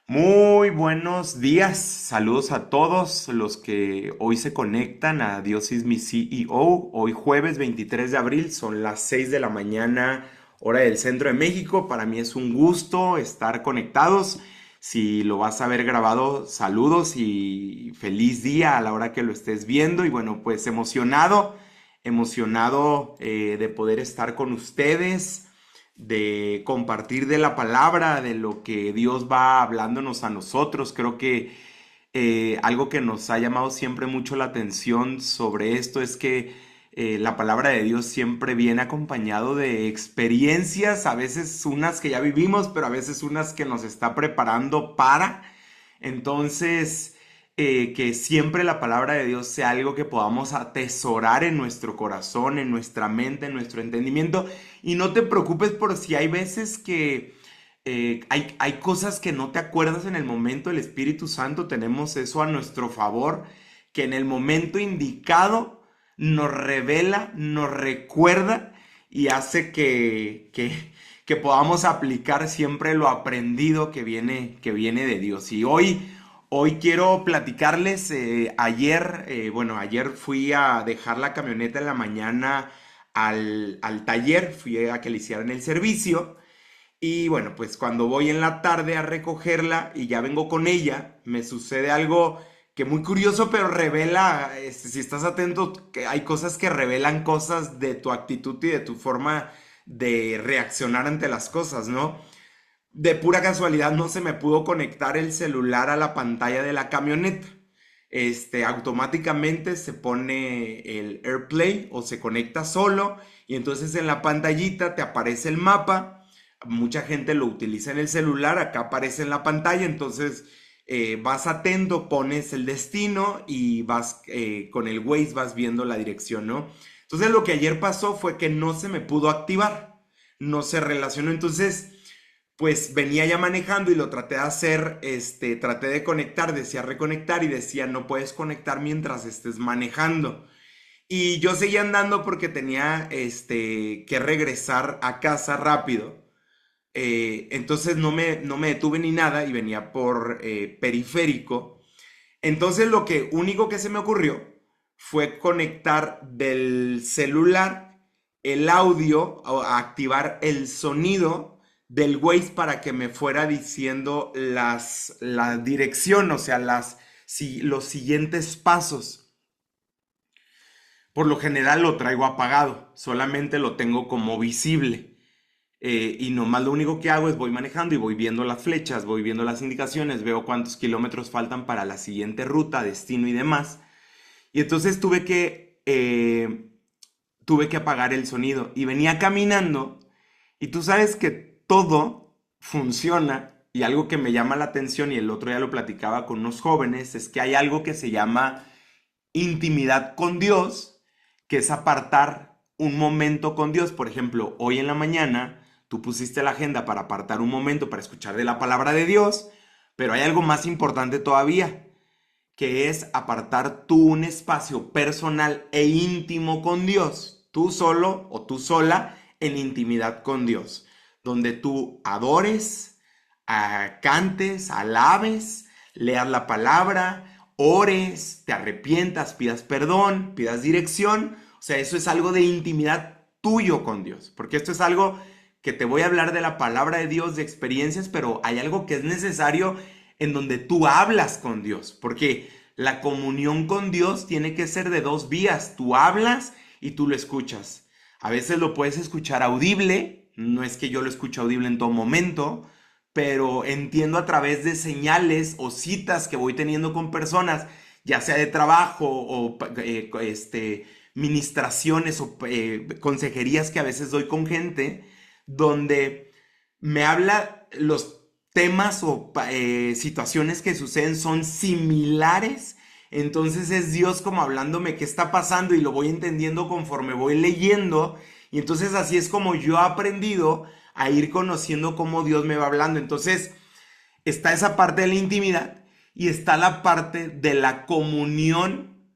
Muy buenos días, saludos a todos los que hoy se conectan a Dios es mi CEO. Hoy jueves 23 de abril, son las 6 de la mañana, hora del centro de México. Para mí es un gusto estar conectados. Si lo vas a ver grabado, saludos y feliz día a la hora que lo estés viendo. Y bueno, pues emocionado de poder estar con ustedes, de compartir de la palabra, de lo que Dios va hablándonos a nosotros. Creo que algo que nos ha llamado siempre mucho la atención sobre esto es que la palabra de Dios siempre viene acompañado de experiencias, a veces unas que ya vivimos, pero a veces unas que nos está preparando para. Entonces, que siempre la palabra de Dios sea algo que podamos atesorar en nuestro corazón, en nuestra mente, en nuestro entendimiento. Y no te preocupes por si hay veces que hay cosas que no te acuerdas en el momento. El Espíritu Santo, tenemos eso a nuestro favor, que en el momento indicado nos revela, nos recuerda y hace que podamos aplicar siempre lo aprendido que viene de Dios. Y hoy quiero platicarles, ayer fui a dejar la camioneta en la mañana al taller, fui a que le hicieran el servicio. Y bueno, pues cuando voy en la tarde a recogerla y ya vengo con ella, me sucede algo que muy curioso, pero revela, si estás atento, que hay cosas que revelan cosas de tu actitud y de tu forma de reaccionar ante las cosas, ¿no? De pura casualidad no se me pudo conectar el celular a la pantalla de la camioneta. Automáticamente se pone el AirPlay o se conecta solo y entonces en la pantallita te aparece el mapa. Mucha gente lo utiliza en el celular, acá aparece en la pantalla, entonces vas atento, pones el destino y vas con el Waze vas viendo la dirección, ¿no? Entonces lo que ayer pasó fue que no se me pudo activar, no se relacionó. Entonces pues venía ya manejando y lo traté de hacer, traté de conectar, decía reconectar y decía no puedes conectar mientras estés manejando. Y yo seguía andando porque tenía, que regresar a casa rápido. Entonces no me detuve ni nada y venía por periférico. Entonces lo que único que se me ocurrió fue conectar del celular el audio, o activar el sonido del Waze para que me fuera diciendo la dirección, o sea, los siguientes pasos. Por lo general lo traigo apagado, solamente lo tengo como visible. Y nomás lo único que hago es voy manejando y voy viendo las flechas, voy viendo las indicaciones, veo cuántos kilómetros faltan para la siguiente ruta, destino y demás. Y entonces tuve que apagar el sonido y venía caminando y tú sabes que todo funciona, y algo que me llama la atención y el otro día lo platicaba con unos jóvenes es que hay algo que se llama intimidad con Dios, que es apartar un momento con Dios. Por ejemplo, hoy en la mañana tú pusiste la agenda para apartar un momento para escuchar de la palabra de Dios, pero hay algo más importante todavía, que es apartar tú un espacio personal e íntimo con Dios, tú solo o tú sola en intimidad con Dios, donde tú adores, cantes, alabes, leas la palabra, ores, te arrepientas, pidas perdón, pidas dirección. O sea, eso es algo de intimidad tuyo con Dios, porque esto es algo que te voy a hablar de la palabra de Dios, de experiencias, pero hay algo que es necesario en donde tú hablas con Dios, porque la comunión con Dios tiene que ser de dos vías, tú hablas y tú lo escuchas. A veces lo puedes escuchar audible, no es que yo lo escuche audible en todo momento, pero entiendo a través de señales o citas que voy teniendo con personas, ya sea de trabajo o ministraciones o consejerías que a veces doy con gente, donde me habla los temas o situaciones que suceden son similares. Entonces es Dios como hablándome qué está pasando y lo voy entendiendo conforme voy leyendo. Y entonces así es como yo he aprendido a ir conociendo cómo Dios me va hablando. Entonces está esa parte de la intimidad y está la parte de la comunión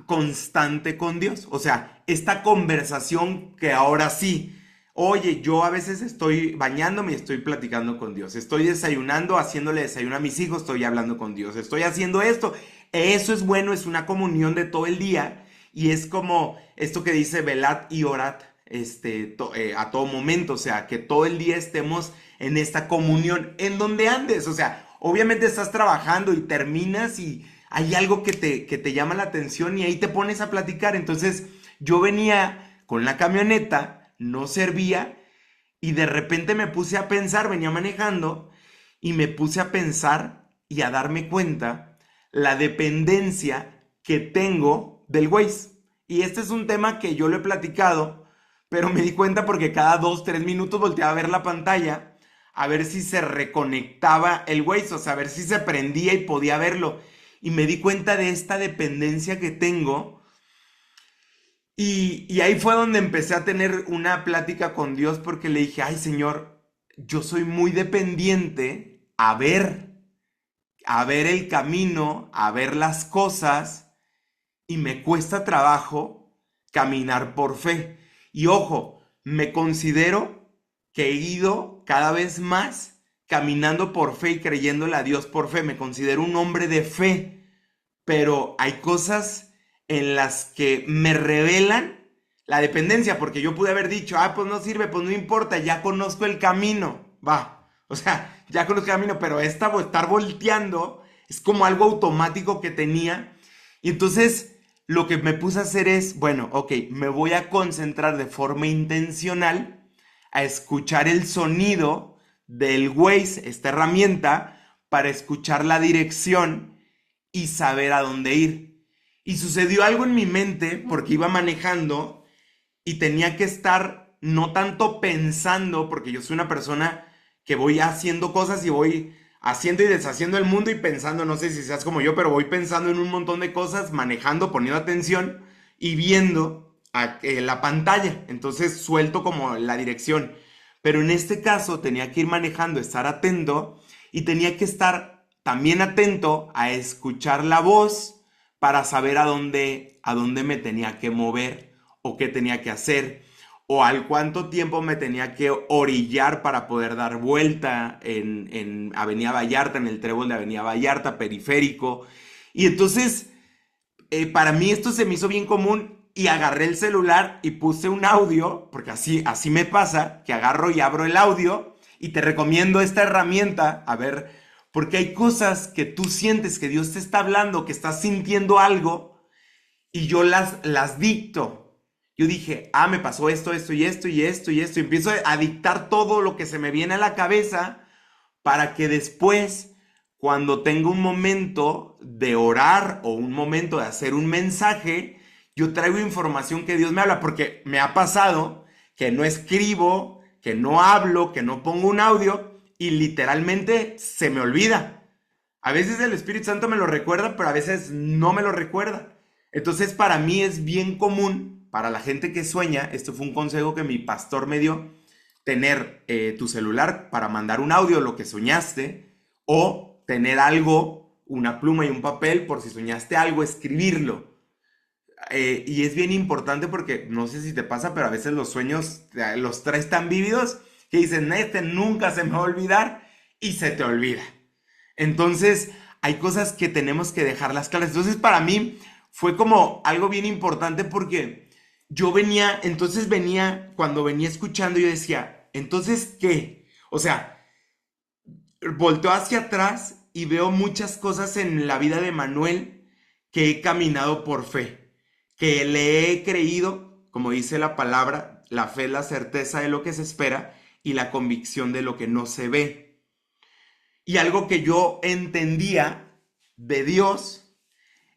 constante con Dios. O sea, esta conversación que ahora sí. Oye, yo a veces estoy bañándome y estoy platicando con Dios. Estoy desayunando, haciéndole desayuno a mis hijos, estoy hablando con Dios. Estoy haciendo esto. Eso es bueno, es una comunión de todo el día. Y es como esto que dice velad y orad a todo momento. O sea, que todo el día estemos en esta comunión en donde andes. O sea, obviamente estás trabajando y terminas y hay algo que te llama la atención y ahí te pones a platicar. Entonces yo venía con la camioneta, no servía y de repente me puse a pensar, venía manejando y me puse a pensar y a darme cuenta la dependencia que tengo del Waze. Y este es un tema que yo lo he platicado, pero me di cuenta porque cada 2, 3 minutos volteaba a ver la pantalla a ver si se reconectaba el Waze, o sea, a ver si se prendía y podía verlo. Y me di cuenta de esta dependencia que tengo y ahí fue donde empecé a tener una plática con Dios porque le dije, ay Señor, yo soy muy dependiente a ver el camino, a ver las cosas y me cuesta trabajo caminar por fe. Y ojo, me considero que he ido cada vez más caminando por fe y creyéndole a Dios por fe. Me considero un hombre de fe, pero hay cosas en las que me revelan la dependencia, porque yo pude haber dicho, ah, pues no sirve, pues no importa, ya conozco el camino, va, o sea, ya conozco el camino, pero estar volteando es como algo automático que tenía, y entonces lo que me puse a hacer es, bueno, ok, me voy a concentrar de forma intencional a escuchar el sonido del Waze, esta herramienta, para escuchar la dirección y saber a dónde ir. Y sucedió algo en mi mente porque iba manejando y tenía que estar no tanto pensando, porque yo soy una persona que voy haciendo cosas y voy haciendo y deshaciendo el mundo y pensando, no sé si seas como yo, pero voy pensando en un montón de cosas, manejando, poniendo atención y viendo la pantalla. Entonces suelto como la dirección. Pero en este caso tenía que ir manejando, estar atento y tenía que estar también atento a escuchar la voz para saber a dónde me tenía que mover o qué tenía que hacer o al cuánto tiempo me tenía que orillar para poder dar vuelta en Avenida Vallarta, en el trébol de Avenida Vallarta, periférico. Y entonces, para mí esto se me hizo bien común y agarré el celular y puse un audio, porque así me pasa, que agarro y abro el audio y te recomiendo esta herramienta, a ver, porque hay cosas que tú sientes que Dios te está hablando, que estás sintiendo algo y yo las dicto. Yo dije, ah, me pasó esto, esto y esto y esto y esto. Y empiezo a dictar todo lo que se me viene a la cabeza para que después, cuando tenga un momento de orar o un momento de hacer un mensaje, yo traigo información que Dios me habla. Porque me ha pasado que no escribo, que no hablo, que no pongo un audio y literalmente se me olvida. A veces el Espíritu Santo me lo recuerda, pero a veces no me lo recuerda. Entonces para mí es bien común, para la gente que sueña, esto fue un consejo que mi pastor me dio, tener tu celular para mandar un audio, lo que soñaste, o tener algo, una pluma y un papel, por si soñaste algo, escribirlo. Y es bien importante porque no sé si te pasa, pero a veces los sueños los traes tan vívidos que dicen, este nunca se me va a olvidar y se te olvida. Entonces, hay cosas que tenemos que dejarlas claras. Entonces, para mí fue como algo bien importante porque cuando venía escuchando, yo decía, entonces, ¿qué? O sea, volteo hacia atrás y veo muchas cosas en la vida de Manuel que he caminado por fe, que le he creído, como dice la palabra, la fe es la certeza de lo que se espera y la convicción de lo que no se ve. Y algo que yo entendía de Dios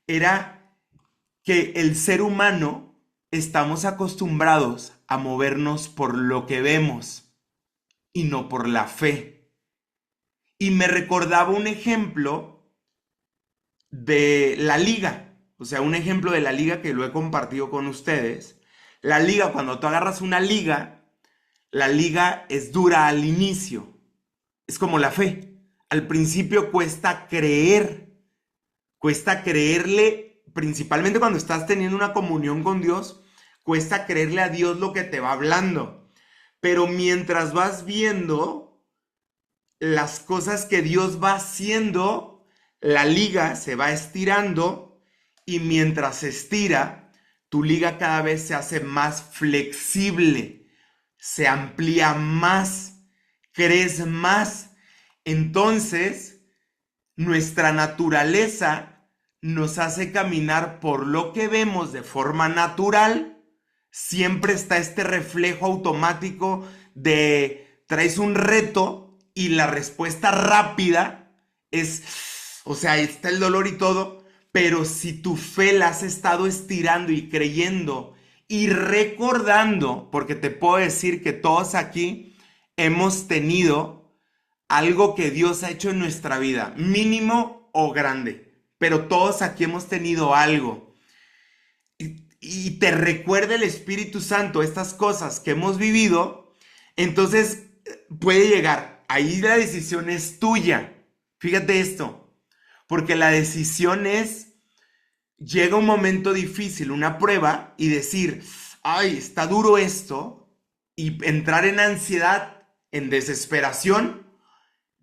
era que el ser humano estamos acostumbrados a movernos por lo que vemos y no por la fe. Y me recordaba un ejemplo de la liga, o sea, un ejemplo de la liga que lo he compartido con ustedes. La liga, cuando tú agarras una liga, la liga es dura al inicio, es como la fe. Al principio cuesta creerle, principalmente cuando estás teniendo una comunión con Dios, cuesta creerle a Dios lo que te va hablando. Pero mientras vas viendo las cosas que Dios va haciendo, la liga se va estirando y mientras se estira, tu liga cada vez se hace más flexible, se amplía más, crees más. Entonces, nuestra naturaleza nos hace caminar por lo que vemos de forma natural. Siempre está este reflejo automático de traes un reto y la respuesta rápida es, o sea, está el dolor y todo, pero si tu fe la has estado estirando y creyendo y recordando, porque te puedo decir que todos aquí hemos tenido algo que Dios ha hecho en nuestra vida, mínimo o grande, pero todos aquí hemos tenido algo. Y te recuerda el Espíritu Santo estas cosas que hemos vivido, entonces puede llegar. Ahí la decisión es tuya. Fíjate esto, porque la decisión es, llega un momento difícil, una prueba, y decir, ay, está duro esto, y entrar en ansiedad, en desesperación,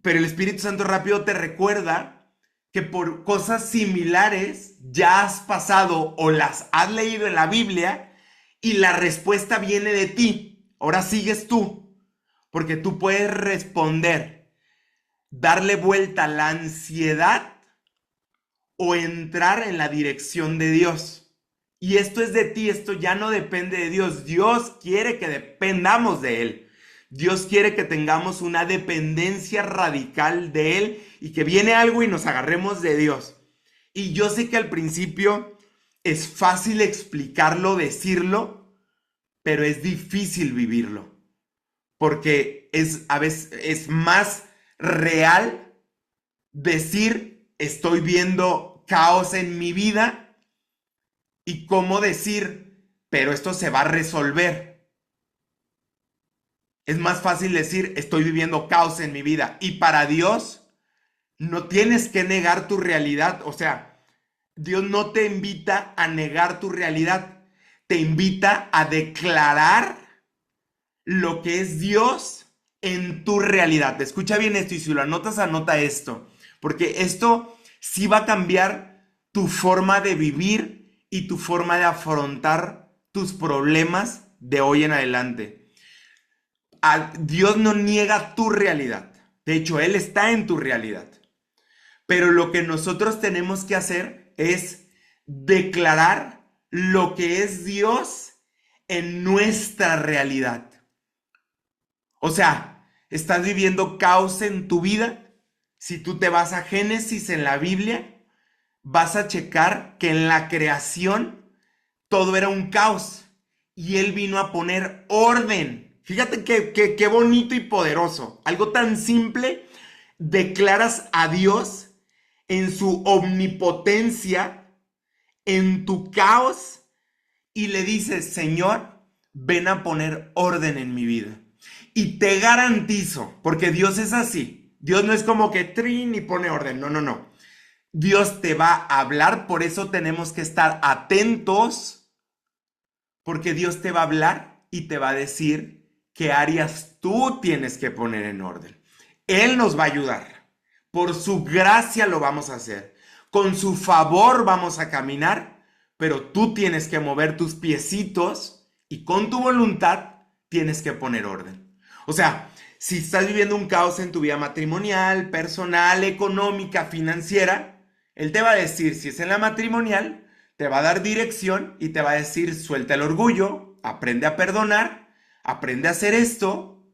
pero el Espíritu Santo rápido te recuerda que por cosas similares ya has pasado o las has leído en la Biblia y la respuesta viene de ti. Ahora sigues tú, porque tú puedes responder, darle vuelta a la ansiedad o entrar en la dirección de Dios. Y esto es de ti, esto ya no depende de Dios. Dios quiere que dependamos de Él. Dios quiere que tengamos una dependencia radical de Él y que viene algo y nos agarremos de Dios. Y yo sé que al principio es fácil explicarlo, decirlo, pero es difícil vivirlo. Porque a veces es más real decir estoy viendo caos en mi vida y cómo decir, pero esto se va a resolver. Es más fácil decir, estoy viviendo caos en mi vida. Y para Dios, no tienes que negar tu realidad. O sea, Dios no te invita a negar tu realidad. Te invita a declarar lo que es Dios en tu realidad. Escucha bien esto y si lo anotas, anota esto. Porque esto sí va a cambiar tu forma de vivir y tu forma de afrontar tus problemas de hoy en adelante. Dios no niega tu realidad. De hecho, Él está en tu realidad. Pero lo que nosotros tenemos que hacer es declarar lo que es Dios en nuestra realidad. O sea, ¿estás viviendo caos en tu vida? Si tú te vas a Génesis en la Biblia, vas a checar que en la creación todo era un caos y Él vino a poner orden. Fíjate qué bonito y poderoso. Algo tan simple, declaras a Dios en su omnipotencia, en tu caos, y le dices, Señor, ven a poner orden en mi vida. Y te garantizo, porque Dios es así. Dios no es como que trin y pone orden. No, no, no. Dios te va a hablar, por eso tenemos que estar atentos, porque Dios te va a hablar y te va a decir qué áreas tú tienes que poner en orden. Él nos va a ayudar. Por su gracia lo vamos a hacer. Con su favor vamos a caminar, pero tú tienes que mover tus piecitos y con tu voluntad tienes que poner orden. O sea, si estás viviendo un caos en tu vida matrimonial, personal, económica, financiera, Él te va a decir, si es en la matrimonial, te va a dar dirección y te va a decir, suelta el orgullo, aprende a perdonar, aprende a hacer esto,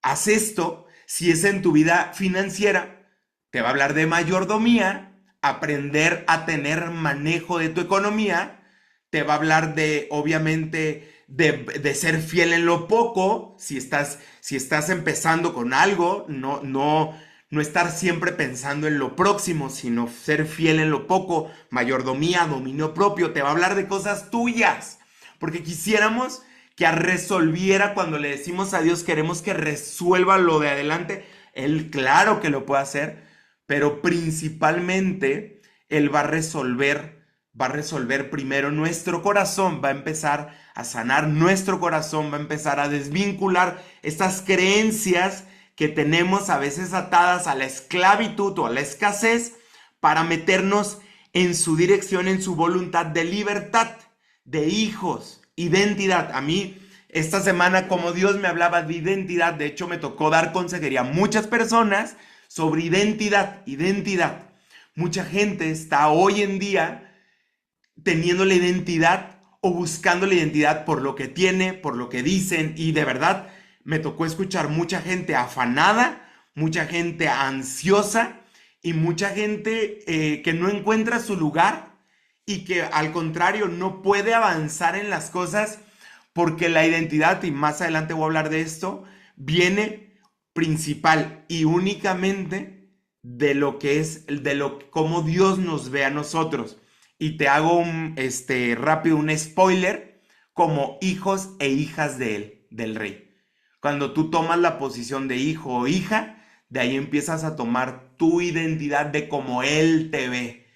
haz esto. Si es en tu vida financiera, te va a hablar de mayordomía, aprender a tener manejo de tu economía, te va a hablar de, obviamente, de ser fiel en lo poco, si estás empezando con algo, no estar siempre pensando en lo próximo, sino ser fiel en lo poco, mayordomía, dominio propio, te va a hablar de cosas tuyas, porque quisiéramos que resolviera cuando le decimos a Dios, queremos que resuelva lo de adelante. Él claro que lo puede hacer, pero principalmente Él va a resolver va a resolver primero nuestro corazón, va a empezar a sanar nuestro corazón, va a empezar a desvincular estas creencias que tenemos a veces atadas a la esclavitud o a la escasez para meternos en su dirección, en su voluntad de libertad, de hijos, identidad. A mí, esta semana, como Dios me hablaba de identidad, de hecho me tocó dar consejería a muchas personas sobre identidad. Mucha gente está hoy en día teniendo la identidad o buscando la identidad por lo que tiene, por lo que dicen, y de verdad me tocó escuchar mucha gente afanada, mucha gente ansiosa y mucha gente que no encuentra su lugar y que al contrario no puede avanzar en las cosas porque la identidad, y más adelante voy a hablar de esto, viene principal y únicamente de lo que es, cómo Dios nos ve a nosotros. Y te hago rápido un spoiler, como hijos e hijas de él, del rey. Cuando tú tomas la posición de hijo o hija, de ahí empiezas a tomar tu identidad de cómo él te ve,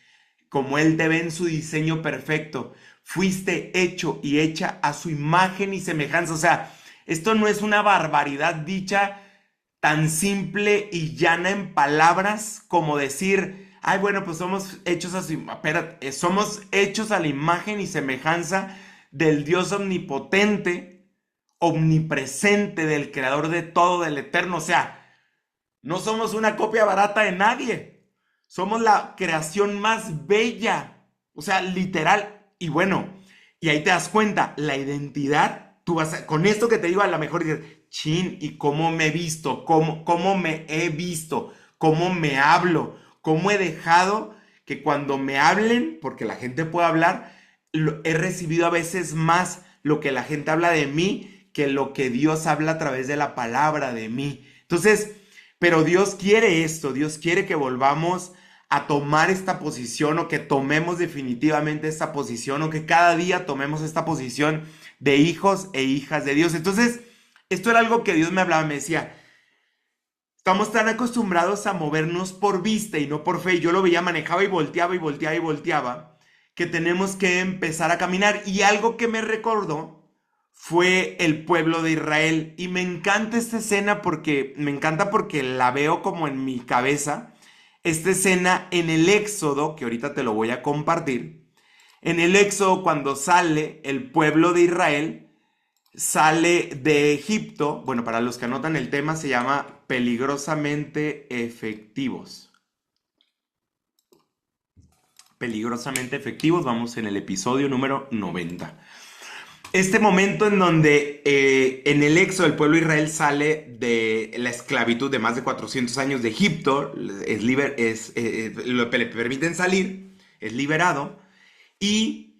como él te ve en su diseño perfecto. Fuiste hecho y hecha a su imagen y semejanza. O sea, esto no es una barbaridad dicha tan simple y llana en palabras como decir, ay, bueno, pues somos hechos a espérate, somos hechos a la imagen y semejanza del Dios omnipotente, omnipresente, del creador de todo, del eterno. O sea, no somos una copia barata de nadie. Somos la creación más bella. O sea, literal. Y bueno, y ahí te das cuenta, la identidad, con esto que te digo, a lo mejor dices, chin, ¿y cómo me he visto? ¿Cómo me he visto? ¿Cómo me hablo? ¿Cómo he dejado que cuando me hablen, porque la gente puede hablar, he recibido a veces más lo que la gente habla de mí que lo que Dios habla a través de la palabra de mí? Entonces, pero Dios quiere esto, Dios quiere que volvamos a tomar esta posición o que tomemos definitivamente esta posición o que cada día tomemos esta posición de hijos e hijas de Dios. Entonces, esto era algo que Dios me hablaba, me decía, estamos tan acostumbrados a movernos por vista y no por fe. Yo lo veía, manejaba y volteaba y volteaba y volteaba, que tenemos que empezar a caminar. Y algo que me recordó fue el pueblo de Israel. Y me encanta esta escena me encanta porque la veo como en mi cabeza. Esta escena en el Éxodo, que ahorita te lo voy a compartir. En el Éxodo, cuando sale el pueblo de Israel, sale de Egipto. Bueno, para los que anotan el tema, se llama Peligrosamente Efectivos. Peligrosamente Efectivos, vamos en el episodio número 90. Este momento en donde en el Éxodo el pueblo de Israel sale de la esclavitud de más de 400 años de Egipto, le permiten salir, es liberado. Y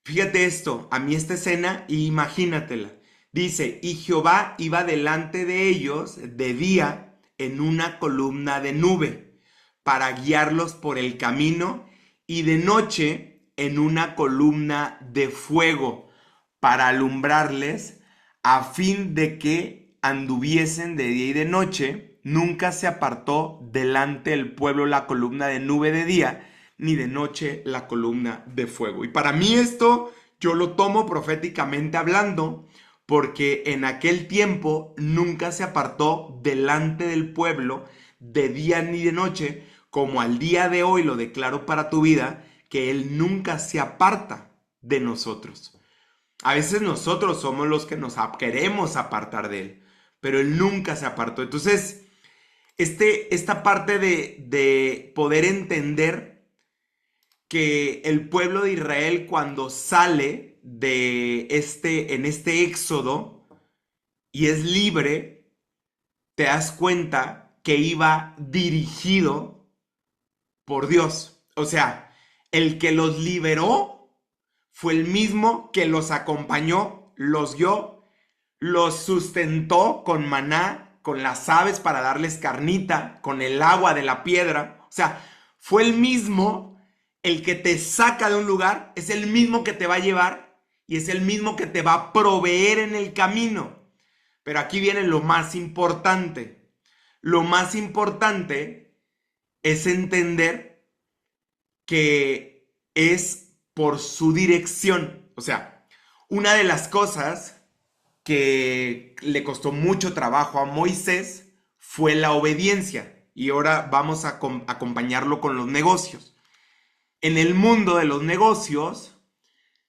fíjate esto, a mí esta escena, imagínatela. Dice, y Jehová iba delante de ellos de día en una columna de nube para guiarlos por el camino, y de noche en una columna de fuego para alumbrarles, a fin de que anduviesen de día y de noche. Nunca se apartó delante del pueblo la columna de nube de día, ni de noche la columna de fuego. Y para mí esto yo lo tomo proféticamente hablando, porque en aquel tiempo nunca se apartó delante del pueblo de día ni de noche, como al día de hoy lo declaro para tu vida, que Él nunca se aparta de nosotros. A veces nosotros somos los que nos queremos apartar de Él, pero Él nunca se apartó. Entonces, esta parte de poder entender que el pueblo de Israel, cuando sale en este éxodo y es libre, te das cuenta que iba dirigido por Dios. O sea, el que los liberó fue el mismo que los acompañó, los guió, los sustentó con maná, con las aves para darles carnita, con el agua de la piedra. O sea, fue el mismo el que te saca de un lugar, es el mismo que te va a llevar y es el mismo que te va a proveer en el camino. Pero aquí viene lo más importante. Lo más importante es entender que es por su dirección. O sea, una de las cosas que le costó mucho trabajo a Moisés fue la obediencia. Y ahora vamos a acompañarlo con los negocios. En el mundo de los negocios,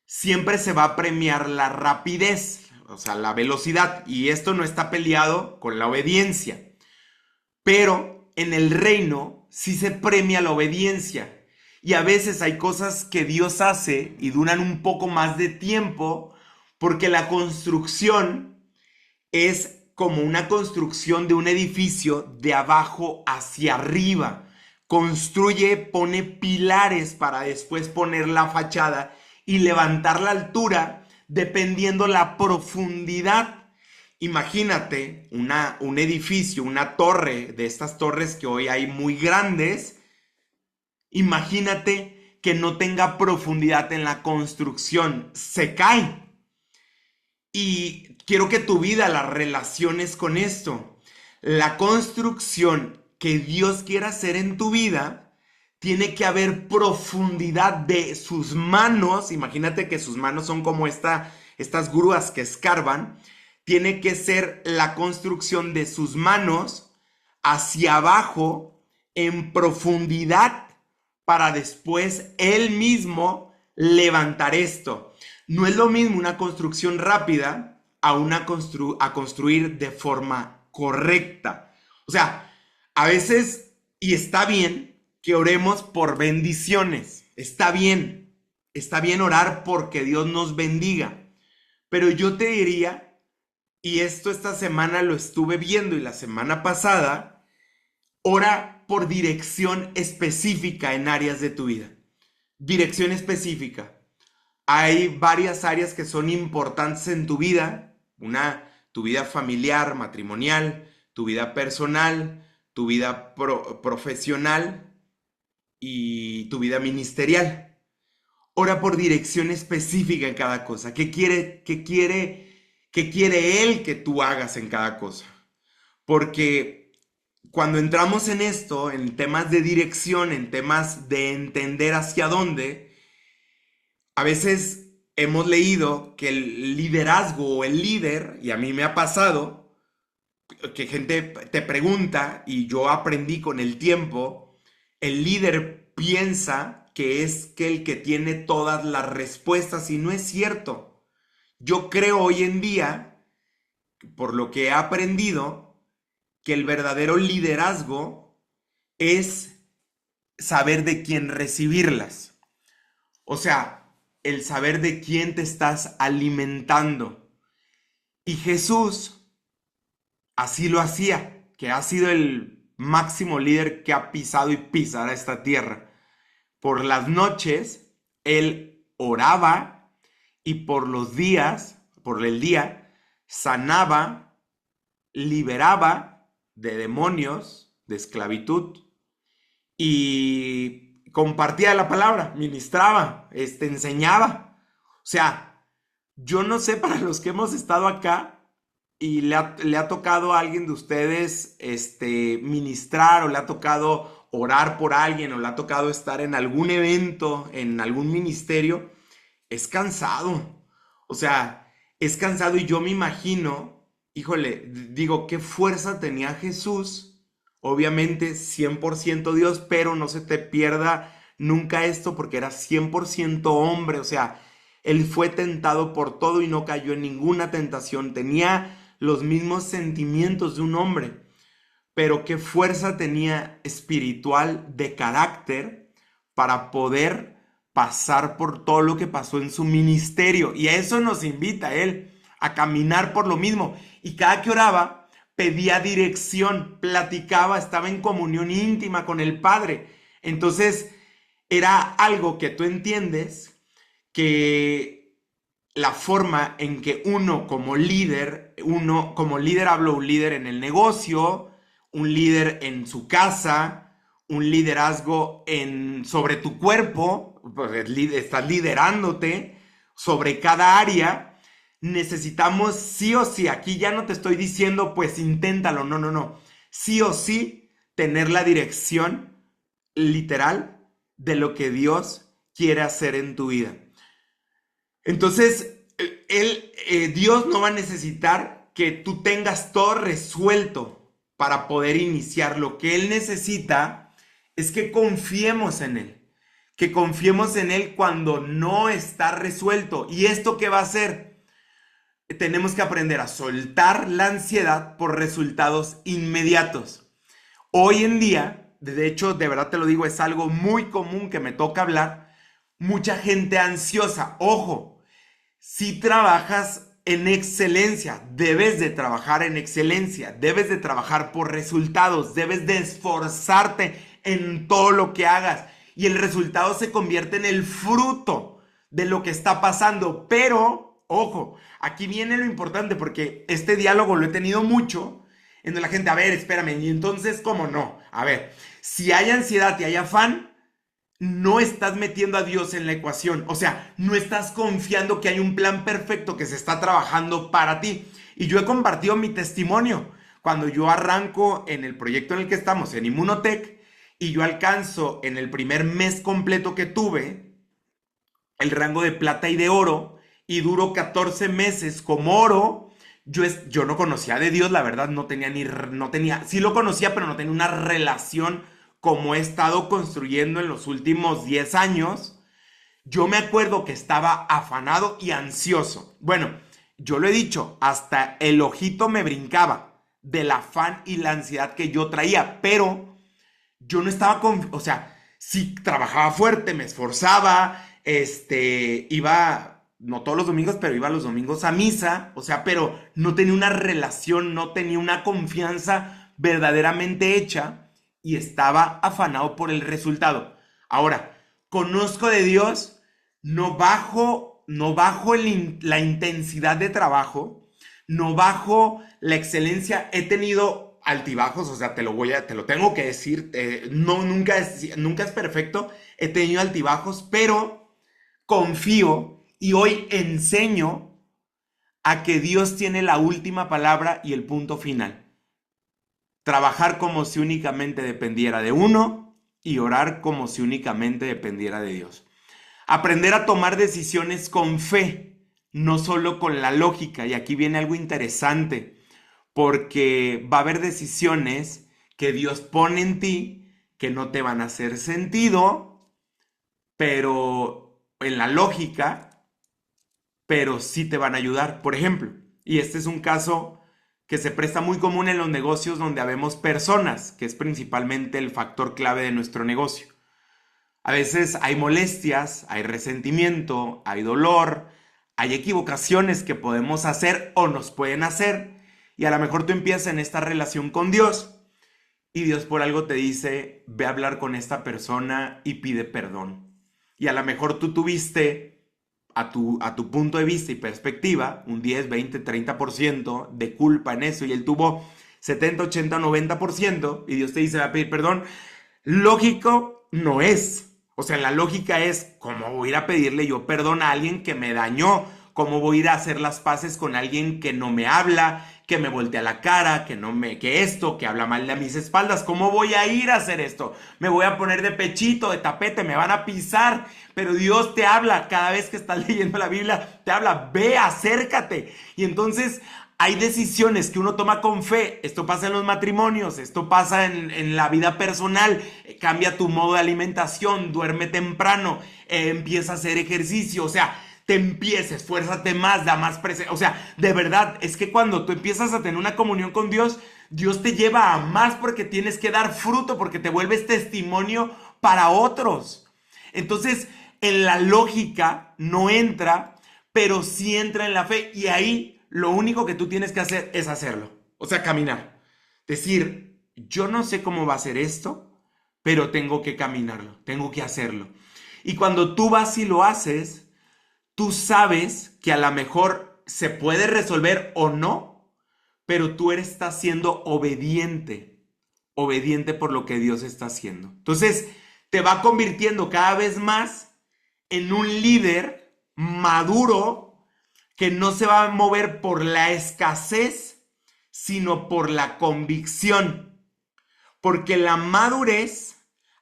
siempre se va a premiar la rapidez, o sea, la velocidad. Y esto no está peleado con la obediencia. Pero en el reino sí se premia la obediencia. Y a veces hay cosas que Dios hace y duran un poco más de tiempo porque la construcción es como una construcción de un edificio de abajo hacia arriba. Construye, pone pilares para después poner la fachada y levantar la altura dependiendo la profundidad. Imagínate un edificio, una torre, de estas torres que hoy hay muy grandes. Imagínate que no tenga profundidad en la construcción, se cae. Y quiero que tu vida la relaciones con esto. La construcción que Dios quiera hacer en tu vida, tiene que haber profundidad de sus manos. Imagínate que sus manos son como estas grúas que escarban. Tiene que ser la construcción de sus manos hacia abajo en profundidad para después él mismo levantar esto. No es lo mismo una construcción rápida a construir de forma correcta. O sea, a veces, y está bien, que oremos por bendiciones. Está bien orar porque Dios nos bendiga. Pero yo te diría, y esto esta semana lo estuve viendo y la semana pasada, ora por dirección específica en áreas de tu vida. Dirección específica. Hay varias áreas que son importantes en tu vida. Tu vida familiar, matrimonial, tu vida personal, tu vida profesional y tu vida ministerial. Ora por dirección específica en cada cosa. ¿Qué quiere Él que tú hagas en cada cosa? Porque cuando entramos en esto, en temas de dirección, en temas de entender hacia dónde, a veces hemos leído que el liderazgo o el líder, y a mí me ha pasado, que gente te pregunta, y yo aprendí con el tiempo, el líder piensa que es que el que tiene todas las respuestas, y no es cierto. Yo creo hoy en día, por lo que he aprendido, que el verdadero liderazgo es saber de quién recibirlas. O sea, el saber de quién te estás alimentando. Y Jesús así lo hacía, que ha sido el máximo líder que ha pisado y pisará esta tierra. Por las noches, él oraba y por los días, por el día, sanaba, liberaba de demonios, de esclavitud y compartía la palabra, ministraba, enseñaba. O sea, yo no sé para los que hemos estado acá y le ha tocado a alguien de ustedes ministrar o le ha tocado orar por alguien o le ha tocado estar en algún evento, en algún ministerio, es cansado. O sea, es cansado y yo me imagino, híjole, digo, qué fuerza tenía Jesús. Obviamente 100% Dios, pero no se te pierda nunca esto porque era 100% hombre. O sea, él fue tentado por todo y no cayó en ninguna tentación. Tenía los mismos sentimientos de un hombre, pero qué fuerza tenía espiritual de carácter para poder pasar por todo lo que pasó en su ministerio. Y a eso nos invita él, a caminar por lo mismo. Y cada que oraba, pedía dirección, platicaba, estaba en comunión íntima con el Padre. Entonces, era algo que tú entiendes que la forma en que uno como líder hablo un líder en el negocio, un líder en su casa, un liderazgo sobre tu cuerpo, pues estás liderándote sobre cada área. Necesitamos sí o sí, aquí ya no te estoy diciendo pues inténtalo, no, no, no. Sí o sí tener la dirección literal de lo que Dios quiere hacer en tu vida. Entonces, Dios no va a necesitar que tú tengas todo resuelto para poder iniciar. Lo que Él necesita es que confiemos en Él. Que confiemos en Él cuando no está resuelto. ¿Y esto qué va a hacer? Tenemos que aprender a soltar la ansiedad por resultados inmediatos. Hoy en día, de hecho, de verdad te lo digo, es algo muy común que me toca hablar. Mucha gente ansiosa. Ojo, si trabajas en excelencia, debes de trabajar en excelencia, debes de trabajar por resultados, debes de esforzarte en todo lo que hagas y el resultado se convierte en el fruto de lo que está pasando. Pero, ojo, aquí viene lo importante porque este diálogo lo he tenido mucho en donde la gente, a ver, espérame, y entonces, ¿cómo no? A ver, si hay ansiedad y hay afán, no estás metiendo a Dios en la ecuación. O sea, no estás confiando que hay un plan perfecto que se está trabajando para ti. Y yo he compartido mi testimonio. Cuando yo arranco en el proyecto en el que estamos, en Inmunotech, y yo alcanzo en el primer mes completo que tuve el rango de plata y de oro, y duro 14 meses como oro. Yo no conocía de Dios, la verdad, sí lo conocía, pero no tenía una relación como he estado construyendo en los últimos 10 años. Yo me acuerdo que estaba afanado y ansioso. Bueno, yo lo he dicho, hasta el ojito me brincaba del afán y la ansiedad que yo traía, pero yo no estaba o sea, sí trabajaba fuerte, me esforzaba, iba, no todos los domingos, pero iba los domingos a misa, o sea, pero no tenía una relación, no tenía una confianza verdaderamente hecha y estaba afanado por el resultado. Ahora, conozco de Dios, no bajo la intensidad de trabajo, no bajo la excelencia, he tenido altibajos, o sea, te lo tengo que decir, no, nunca es perfecto, he tenido altibajos, pero confío y hoy enseño a que Dios tiene la última palabra y el punto final. Trabajar como si únicamente dependiera de uno y orar como si únicamente dependiera de Dios. Aprender a tomar decisiones con fe, no solo con la lógica. Y aquí viene algo interesante, porque va a haber decisiones que Dios pone en ti que no te van a hacer sentido, pero en la lógica, pero sí te van a ayudar. Por ejemplo, y este es un caso que se presta muy común en los negocios donde habemos personas, que es principalmente el factor clave de nuestro negocio. A veces hay molestias, hay resentimiento, hay dolor, hay equivocaciones que podemos hacer o nos pueden hacer. Y a lo mejor tú empiezas en esta relación con Dios y Dios por algo te dice, ve a hablar con esta persona y pide perdón. Y a lo mejor tú tuviste a tu punto de vista y perspectiva un 10, 20, 30% de culpa en eso y él tuvo 70, 80, 90% y Dios te dice, va a pedir perdón. Lógico no es. O sea, la lógica es, ¿cómo voy a ir a pedirle yo perdón a alguien que me dañó? ¿Cómo voy a ir a hacer las paces con alguien que no me habla, que me voltea la cara, que habla mal de a mis espaldas? ¿Cómo voy a ir a hacer esto? Me voy a poner de pechito, de tapete, me van a pisar. Pero Dios te habla cada vez que estás leyendo la Biblia, te habla, ve, acércate. Y entonces hay decisiones que uno toma con fe. Esto pasa en los matrimonios, esto pasa en la vida personal. Cambia tu modo de alimentación, duerme temprano, empieza a hacer ejercicio, o sea, esfuérzate más, da más presencia. O sea, de verdad, es que cuando tú empiezas a tener una comunión con Dios, Dios te lleva a más porque tienes que dar fruto, porque te vuelves testimonio para otros. Entonces, en la lógica no entra, pero sí entra en la fe y ahí lo único que tú tienes que hacer es hacerlo. O sea, caminar. Decir, yo no sé cómo va a ser esto, pero tengo que caminarlo, tengo que hacerlo. Y cuando tú vas y lo haces, tú sabes que a lo mejor se puede resolver o no, pero tú estás siendo obediente por lo que Dios está haciendo. Entonces, te va convirtiendo cada vez más en un líder maduro que no se va a mover por la escasez, sino por la convicción. Porque la madurez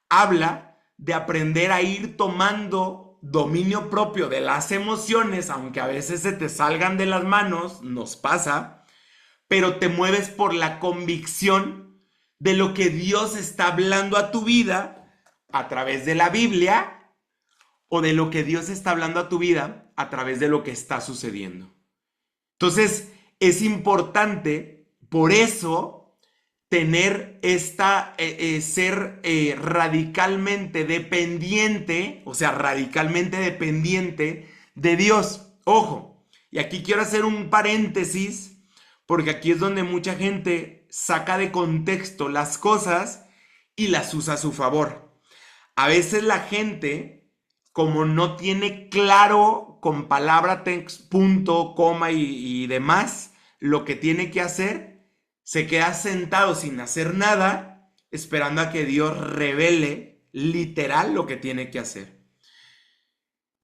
habla de aprender a ir tomando dominio propio de las emociones, aunque a veces se te salgan de las manos, nos pasa, pero te mueves por la convicción de lo que Dios está hablando a tu vida a través de la Biblia o de lo que Dios está hablando a tu vida a través de lo que está sucediendo. Entonces, es importante, por eso, tener ser radicalmente dependiente, o sea, radicalmente dependiente de Dios. Ojo, y aquí quiero hacer un paréntesis, porque aquí es donde mucha gente saca de contexto las cosas y las usa a su favor. A veces la gente, como no tiene claro con palabra, punto, coma y demás lo que tiene que hacer, se queda sentado sin hacer nada, esperando a que Dios revele literal lo que tiene que hacer.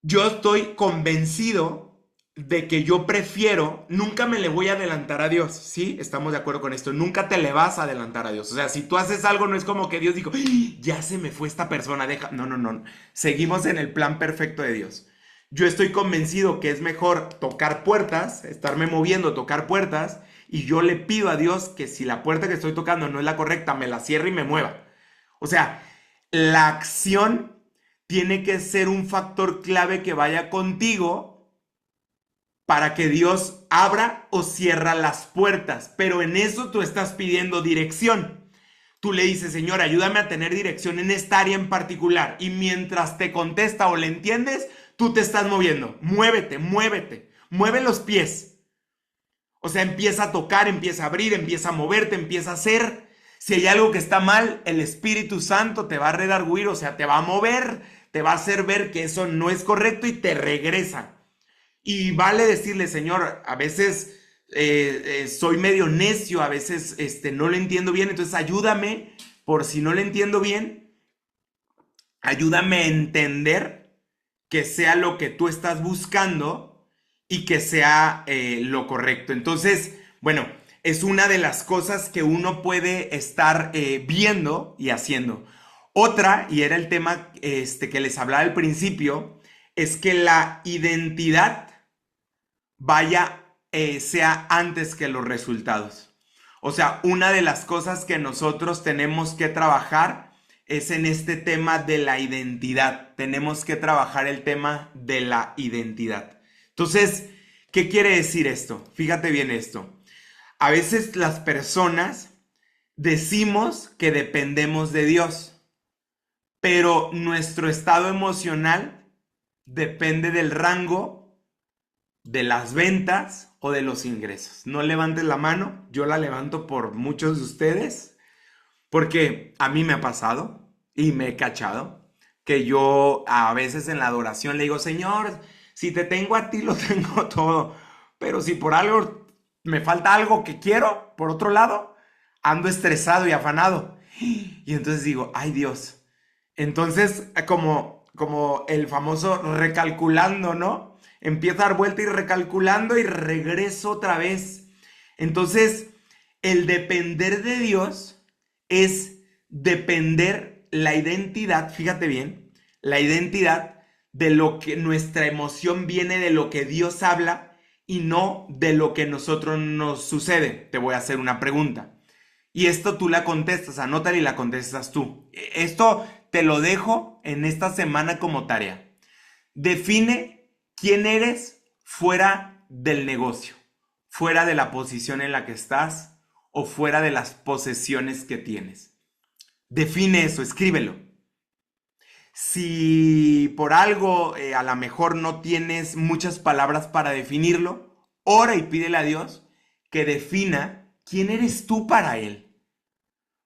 Yo estoy convencido de que yo prefiero, nunca me le voy a adelantar a Dios, ¿sí? Estamos de acuerdo con esto, nunca te le vas a adelantar a Dios. O sea, si tú haces algo, no es como que Dios dijo, ya se me fue esta persona, deja. No, no, no, seguimos en el plan perfecto de Dios. Yo estoy convencido que es mejor tocar puertas, estarme moviendo, tocar puertas, y yo le pido a Dios que si la puerta que estoy tocando no es la correcta, me la cierre y me mueva. O sea, la acción tiene que ser un factor clave que vaya contigo para que Dios abra o cierra las puertas. Pero en eso tú estás pidiendo dirección. Tú le dices, Señor, ayúdame a tener dirección en esta área en particular. Y mientras te contesta o le entiendes, tú te estás moviendo. Muévete, muévete. Mueve los pies. O sea, empieza a tocar, empieza a abrir, empieza a moverte, empieza a hacer. Si hay algo que está mal, el Espíritu Santo te va a redarguir, o sea, te va a mover, te va a hacer ver que eso no es correcto y te regresa. Y vale decirle, Señor, a veces soy medio necio, a veces no lo entiendo bien, entonces ayúdame, por si no lo entiendo bien, ayúdame a entender que sea lo que tú estás buscando y que sea lo correcto. Entonces, bueno, es una de las cosas que uno puede estar viendo y haciendo. Otra, y era el tema que les hablaba al principio, es que la identidad sea antes que los resultados. O sea, una de las cosas que nosotros tenemos que trabajar es en este tema de la identidad. Tenemos que trabajar el tema de la identidad. Entonces, ¿qué quiere decir esto? Fíjate bien esto. A veces las personas decimos que dependemos de Dios, pero nuestro estado emocional depende del rango de las ventas o de los ingresos. No levantes la mano, yo la levanto por muchos de ustedes, porque a mí me ha pasado y me he cachado que yo a veces en la adoración le digo, Señor, si te tengo a ti lo tengo todo, pero si por algo me falta algo que quiero, por otro lado, ando estresado y afanado. Y entonces digo, ay Dios. Entonces, como el famoso recalculando, ¿no? Empiezo a dar vuelta y recalculando y regreso otra vez. Entonces, el depender de Dios es depender la identidad, fíjate bien, la identidad de lo que nuestra emoción viene de lo que Dios habla y no de lo que nosotros nos sucede. Te voy a hacer una pregunta. Y esto tú la contestas, anótala y la contestas tú. Esto te lo dejo en esta semana como tarea. Define quién eres fuera del negocio, fuera de la posición en la que estás o fuera de las posesiones que tienes. Define eso, escríbelo. Si por algo a lo mejor no tienes muchas palabras para definirlo, ora y pídele a Dios que defina quién eres tú para Él.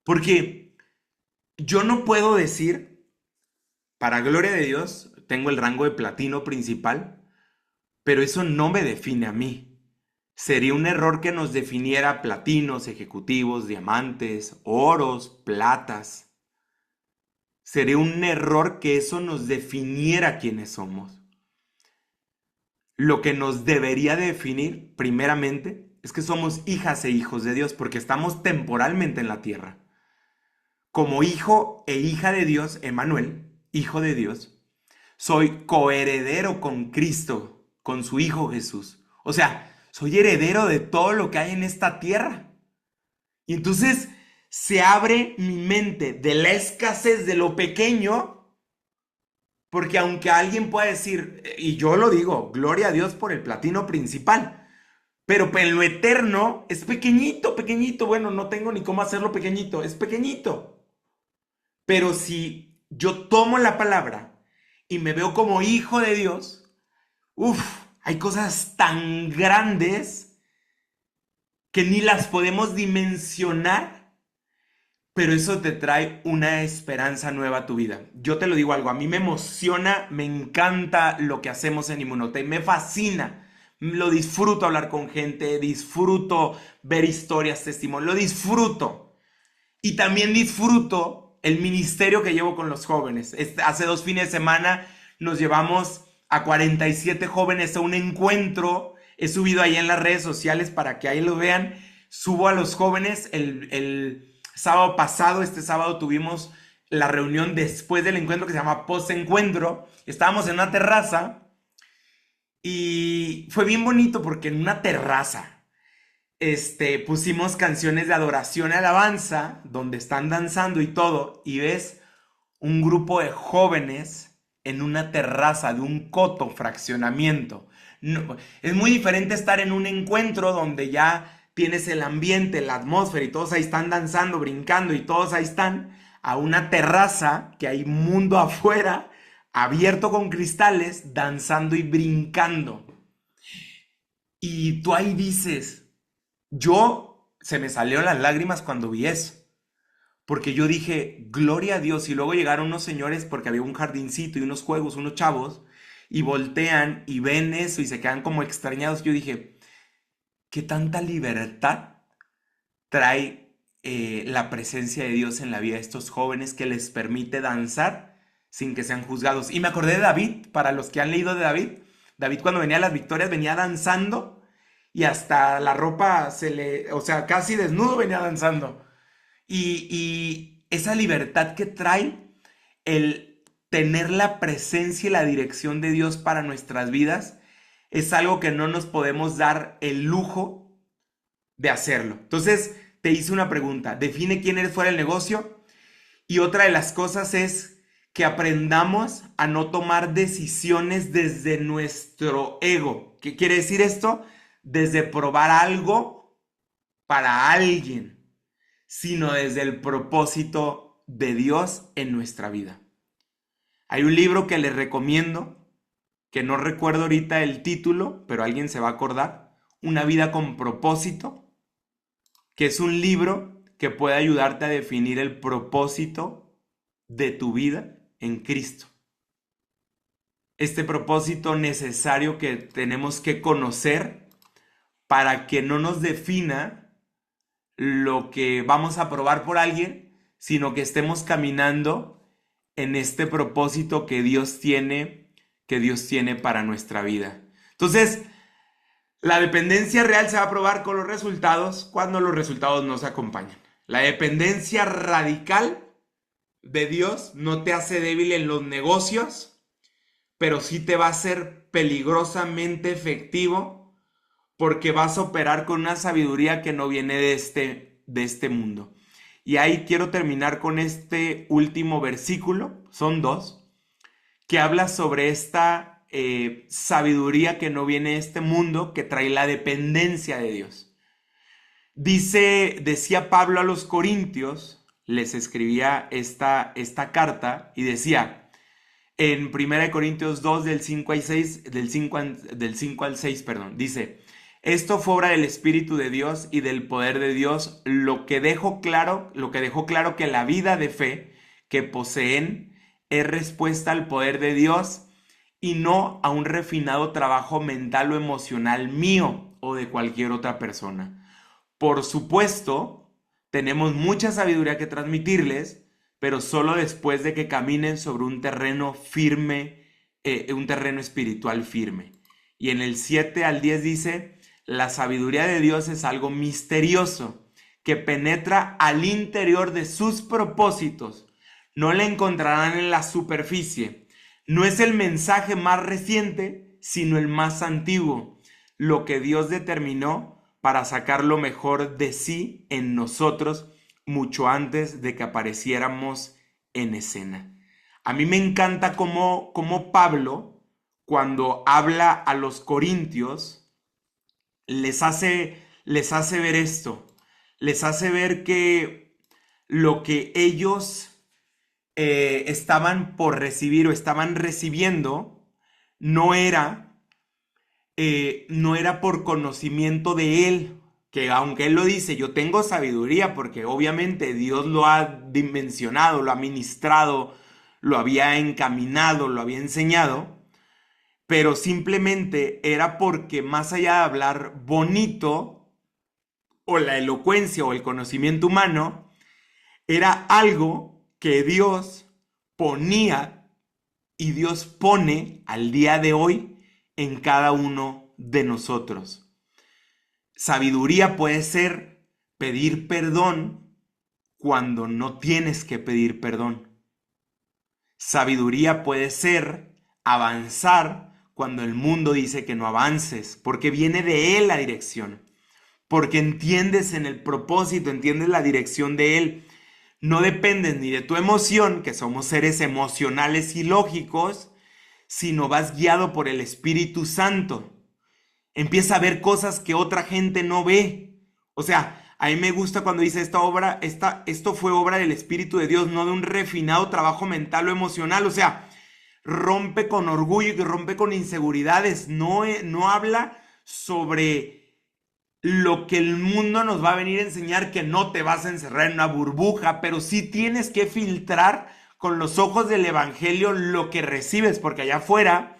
Porque yo no puedo decir, para gloria de Dios, tengo el rango de platino principal, pero eso no me define a mí. Sería un error que nos definiera platinos, ejecutivos, diamantes, oros, platas. Sería un error que eso nos definiera quiénes somos. Lo que nos debería definir, primeramente, es que somos hijas e hijos de Dios, porque estamos temporalmente en la tierra. Como hijo e hija de Dios, Emmanuel, hijo de Dios, soy coheredero con Cristo, con su Hijo Jesús. O sea, soy heredero de todo lo que hay en esta tierra. Y entonces se abre mi mente de la escasez de lo pequeño, porque aunque alguien pueda decir, y yo lo digo, gloria a Dios por el platino principal, pero en lo eterno es pequeñito, pequeñito. Bueno, no tengo ni cómo hacerlo pequeñito, es pequeñito. Pero si yo tomo la palabra y me veo como hijo de Dios, uff, hay cosas tan grandes que ni las podemos dimensionar, pero eso te trae una esperanza nueva a tu vida. Yo te lo digo algo, a mí me emociona, me encanta lo que hacemos en Inmunotech, me fascina. Lo disfruto hablar con gente, disfruto ver historias, testimonios, lo disfruto. Y también disfruto el ministerio que llevo con los jóvenes. Hace 2 fines de semana nos llevamos a 47 jóvenes a un encuentro. He subido ahí en las redes sociales para que ahí lo vean. Subo a los jóvenes. El sábado pasado, este sábado, tuvimos la reunión después del encuentro que se llama post-encuentro. Estábamos en una terraza y fue bien bonito porque en una terraza pusimos canciones de adoración y alabanza, donde están danzando y todo, y ves un grupo de jóvenes en una terraza de un coto fraccionamiento. No, es muy diferente estar en un encuentro donde ya tienes el ambiente, la atmósfera y todos ahí están danzando, brincando y todos ahí están, a una terraza que hay mundo afuera, abierto con cristales, danzando y brincando. Y tú ahí dices, se me salieron las lágrimas cuando vi eso, porque yo dije, gloria a Dios, y luego llegaron unos señores, porque había un jardincito y unos juegos, unos chavos, y voltean y ven eso y se quedan como extrañados. Yo dije, ¿qué tanta libertad trae la presencia de Dios en la vida de estos jóvenes que les permite danzar sin que sean juzgados? Y me acordé de David, para los que han leído de David. David, cuando venía a las victorias, venía danzando y hasta la ropa o sea, casi desnudo venía danzando. Y esa libertad que trae el tener la presencia y la dirección de Dios para nuestras vidas es algo que no nos podemos dar el lujo de hacerlo. Entonces, te hice una pregunta. Define quién eres fuera del negocio. Y otra de las cosas es que aprendamos a no tomar decisiones desde nuestro ego. ¿Qué quiere decir esto? Desde probar algo para alguien, sino desde el propósito de Dios en nuestra vida. Hay un libro que les recomiendo, que no recuerdo ahorita el título, pero alguien se va a acordar, Una vida con propósito, que es un libro que puede ayudarte a definir el propósito de tu vida en Cristo. Este propósito necesario que tenemos que conocer para que no nos defina lo que vamos a probar por alguien, sino que estemos caminando en este propósito que Dios tiene para nuestra vida. Entonces, la dependencia real se va a probar con los resultados cuando los resultados no se acompañan. La dependencia radical de Dios no te hace débil en los negocios, pero sí te va a hacer peligrosamente efectivo porque vas a operar con una sabiduría que no viene de este mundo. Y ahí quiero terminar con este último versículo, son 2, que habla sobre esta sabiduría que no viene de este mundo, que trae la dependencia de Dios. Decía Pablo a los Corintios, les escribía esta carta y decía en 1 Corintios 2 del 5 al 6, del 5 al 6, perdón, dice: esto fue obra del Espíritu de Dios y del poder de Dios, lo que dejó claro que la vida de fe que poseen es respuesta al poder de Dios y no a un refinado trabajo mental o emocional mío o de cualquier otra persona. Por supuesto, tenemos mucha sabiduría que transmitirles, pero solo después de que caminen sobre un terreno firme, un terreno espiritual firme. Y en el 7 al 10 dice: la sabiduría de Dios es algo misterioso que penetra al interior de sus propósitos, no la encontrarán en la superficie. No es el mensaje más reciente, sino el más antiguo, lo que Dios determinó para sacar lo mejor de sí en nosotros mucho antes de que apareciéramos en escena. A mí me encanta cómo Pablo, cuando habla a los corintios, les hace ver esto, les hace ver que lo que ellos estaban por recibir o estaban recibiendo no era, no era por conocimiento de él, que aunque él lo dice, yo tengo sabiduría porque obviamente Dios lo ha dimensionado, lo ha ministrado, lo había encaminado, lo había enseñado, pero simplemente era porque más allá de hablar bonito o la elocuencia o el conocimiento humano, era algo que Dios ponía y Dios pone al día de hoy en cada uno de nosotros. Sabiduría puede ser pedir perdón cuando no tienes que pedir perdón. Sabiduría puede ser avanzar cuando el mundo dice que no avances, porque viene de Él la dirección, porque entiendes en el propósito, entiendes la dirección de Él. No dependes ni de tu emoción, que somos seres emocionales y lógicos, sino vas guiado por el Espíritu Santo. Empieza a ver cosas que otra gente no ve. O sea, a mí me gusta cuando dice esto fue obra del Espíritu de Dios, no de un refinado trabajo mental o emocional. O sea, rompe con orgullo y rompe con inseguridades. No habla sobre lo que el mundo nos va a venir a enseñar, que no te vas a encerrar en una burbuja, pero sí tienes que filtrar con los ojos del evangelio lo que recibes, porque allá afuera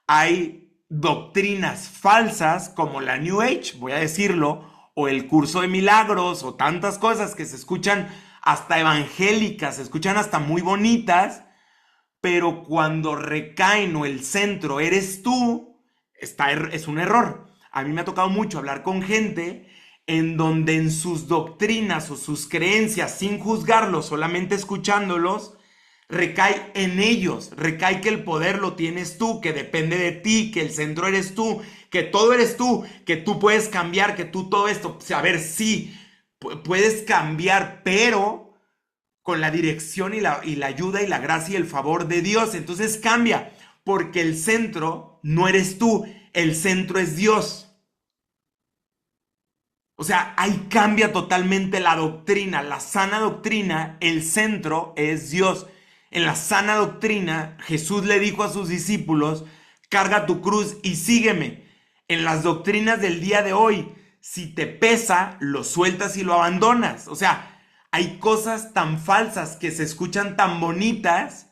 hay doctrinas falsas como la New Age, voy a decirlo, o el curso de milagros, o tantas cosas que se escuchan hasta evangélicas, se escuchan hasta muy bonitas, pero cuando recaen o el centro eres tú, es un error. A mí me ha tocado mucho hablar con gente en donde en sus doctrinas o sus creencias, sin juzgarlos, solamente escuchándolos, recae en ellos, recae que el poder lo tienes tú, que depende de ti, que el centro eres tú, que todo eres tú, que tú puedes cambiar, que tú todo esto, o sea, a ver, sí, puedes cambiar, pero con la dirección y la ayuda y la gracia y el favor de Dios. Entonces cambia, porque el centro no eres tú, el centro es Dios. O sea, ahí cambia totalmente la doctrina, la sana doctrina, el centro es Dios. En la sana doctrina, Jesús le dijo a sus discípulos, carga tu cruz y sígueme. En las doctrinas del día de hoy, si te pesa, lo sueltas y lo abandonas. O sea, hay cosas tan falsas que se escuchan tan bonitas,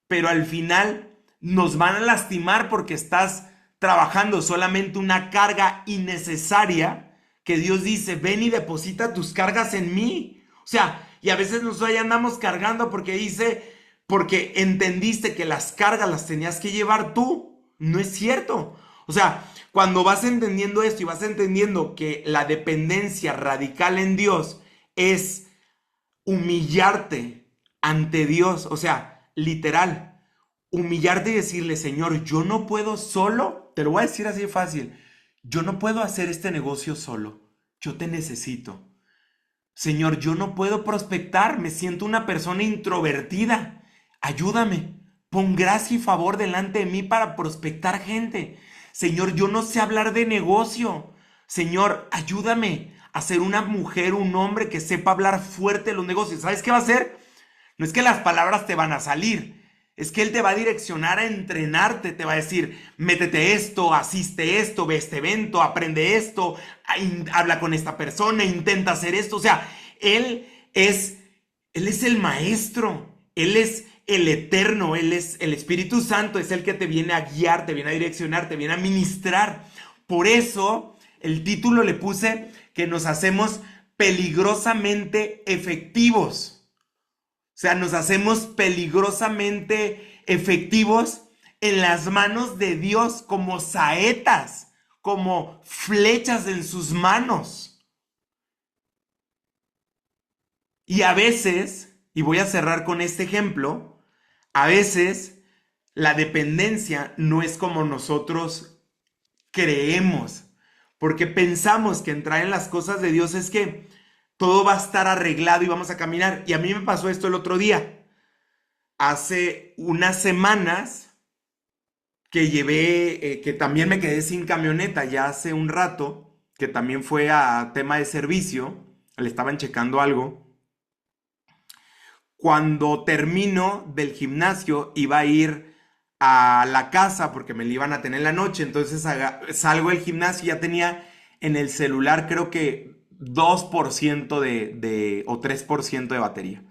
pero al final nos van a lastimar porque estás trabajando solamente una carga innecesaria que Dios dice, ven y deposita tus cargas en mí. O sea, y a veces nosotros ahí andamos cargando porque entendiste que las cargas las tenías que llevar tú. No es cierto. O sea, cuando vas entendiendo esto y vas entendiendo que la dependencia radical en Dios es humillarte ante Dios, o sea, literal, humillarte y decirle, Señor, yo no puedo solo, te lo voy a decir así de fácil, yo no puedo hacer este negocio solo, yo te necesito. Señor, yo no puedo prospectar, me siento una persona introvertida, ayúdame, pon gracia y favor delante de mí para prospectar gente. Señor, yo no sé hablar de negocio. Señor, ayúdame a ser una mujer, un hombre que sepa hablar fuerte de los negocios. ¿Sabes qué va a hacer? No es que las palabras te van a salir, es que Él te va a direccionar a entrenarte, te va a decir, métete esto, asiste esto, ve este evento, aprende esto, habla con esta persona, intenta hacer esto. O sea, Él es, Él es el maestro, Él es el eterno, Él es el Espíritu Santo, es el que te viene a guiar, te viene a direccionar, te viene a ministrar. Por eso el título le puse que nos hacemos peligrosamente efectivos. O sea, nos hacemos peligrosamente efectivos en las manos de Dios como saetas, como flechas en sus manos. Y a veces Y voy a cerrar con este ejemplo. A veces la dependencia no es como nosotros creemos, porque pensamos que entrar en las cosas de Dios es que todo va a estar arreglado y vamos a caminar. Y a mí me pasó esto el otro día. Hace unas semanas que que también me quedé sin camioneta ya hace un rato, que también fue a tema de servicio, le estaban checando algo. Cuando termino del gimnasio iba a ir a la casa porque me la iban a tener en la noche, entonces salgo del gimnasio y ya tenía en el celular creo que 2% o 3% de batería.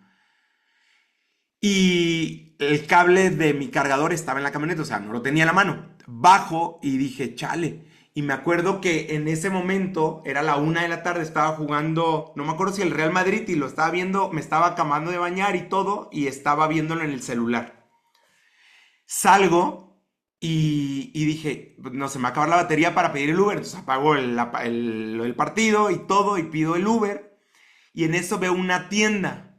Y el cable de mi cargador estaba en la camioneta, o sea, no lo tenía en la mano. Bajo y dije, chale. Y me acuerdo que en ese momento, era la 1 de la tarde, estaba jugando, no me acuerdo si el Real Madrid, y lo estaba viendo, me estaba acabando de bañar y todo, y estaba viéndolo en el celular. Salgo y dije, no, se me va a acabar la batería para pedir el Uber. Entonces apago el partido y todo, y pido el Uber. Y en eso veo una tienda,